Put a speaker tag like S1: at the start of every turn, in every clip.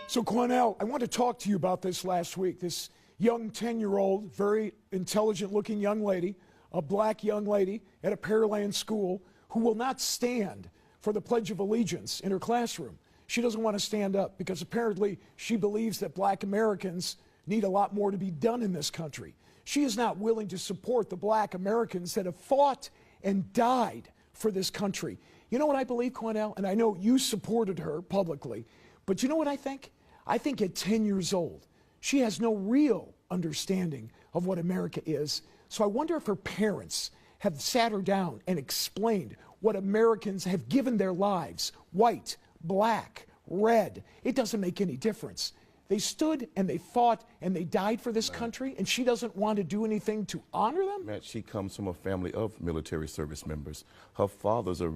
S1: So, Cornell, I want to talk to you about this last week. This young 10-year-old, very intelligent-looking young lady, a black young lady at a Pearland school who will not stand for the Pledge of Allegiance in her classroom. She doesn't want to stand up because apparently she believes that black Americans need a lot more to be done in this country. She is not willing to support the black Americans that have fought and died for this country. You know what I believe, Cornell? And I know you supported her publicly, but you know what I think? I think at 10 years old, she has no real understanding of what America is. So I wonder if her parents have sat her down and explained what Americans have given their lives, white, black, red. It doesn't make any difference. They stood and they fought and they died for this country, and she doesn't want to do anything to honor them?
S2: Matt, she comes from a family of military service members. Her father is a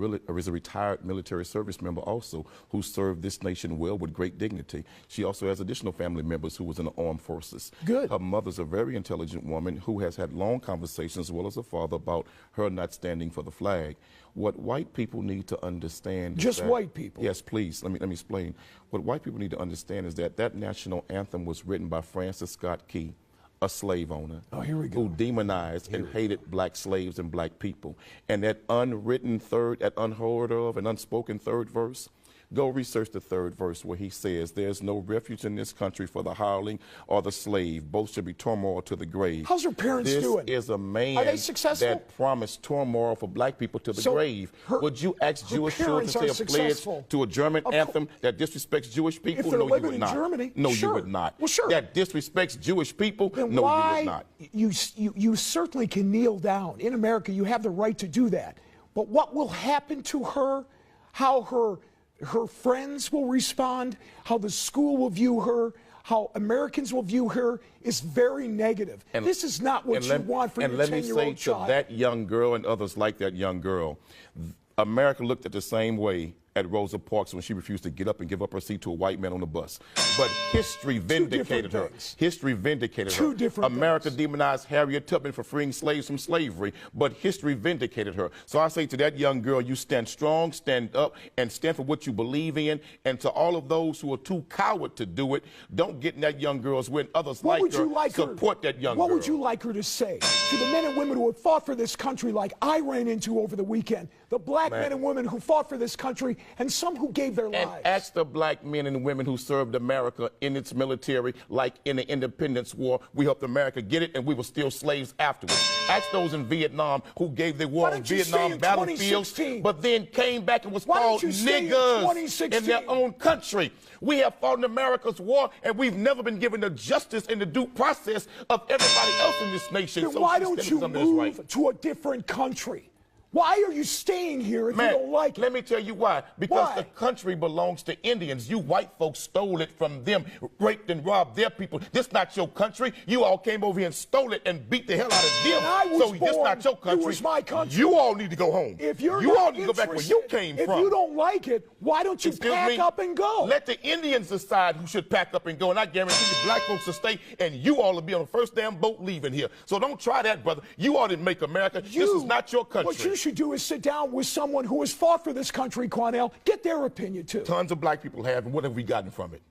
S2: retired military service member also who served this nation well with great dignity. She also has additional family members who was in the armed forces.
S1: Good.
S2: Her mother's a very intelligent woman who has had long conversations as well as her father about her not standing for the flag. What white people need to understand
S1: Just
S2: is that,
S1: white people?
S2: Yes, please. Let me explain. What white people need to understand is that that national anthem was written by Francis Scott Key, a slave owner.
S1: Oh, here we go.
S2: Who demonized and hated black slaves and black people. And that unwritten third, that unheard of and unspoken third verse, go research the third verse where he says, "There's no refuge in this country for the hireling or the slave. Both should be turmoil to the grave."
S1: How's her parents doing?
S2: This is a man
S1: Are they successful?
S2: that promised turmoil for black people to the grave. Would you ask Jewish children to say a pledge to a German anthem that disrespects Jewish people?
S1: If they're
S2: No, you
S1: living
S2: would
S1: in
S2: not.
S1: Germany,
S2: No,
S1: sure.
S2: you would not.
S1: Well, sure.
S2: That disrespects Jewish people?
S1: Then
S2: No,
S1: why,
S2: you would not.
S1: You certainly can kneel down. In America, you have the right to do that. But what will happen to her, how her friends will respond, how the school will view her, how Americans will view her is very negative. And this is not what you want for your 10-year-old child.
S2: And let me say to that young girl and others like that young girl, America looked at the same way at Rosa Parks when she refused to get up and give up her seat to a white man on the bus. But history vindicated her. History vindicated her. America demonized Harriet Tubman for freeing slaves from slavery, but history vindicated her. So I say to that young girl, you stand strong, stand up, and stand for what you believe in. And to all of those who are too coward to do it, don't get in that young girl's way. Others like her, support that young girl.
S1: What would you like her to say to the men and women who have fought for this country like I ran into over the weekend? The black men and women who fought for this country, and some who gave their lives.
S2: And ask the black men and women who served America in its military, like in the Independence War. We helped America get it, and we were still slaves afterwards. Ask those in Vietnam who gave their war on Vietnam battlefields, but then came back and was called niggers in their own country. We have fought in America's war, and we've never been given the justice and the due process of everybody else in this nation.
S1: Then why don't you move to a different country? Why are you staying here if you don't like it?
S2: Let me tell you why. Because the country belongs to Indians. You white folks stole it from them, raped and robbed their people. This is not your country. You all came over here and stole it and beat the hell out of them. So this is not your country.
S1: It was my country.
S2: You all need to go home. You all need to go back where you came from.
S1: If you don't like it, why don't you pack up and go?
S2: Let the Indians decide who should pack up and go. And I guarantee you black folks will stay, and you all will be on the first damn boat leaving here. So don't try that, brother. You all didn't make America. This is not your country.
S1: What you should do is sit down with someone who has fought for this country, Cornell. Get their opinion, too.
S2: Tons of black people have, and what have we gotten from it?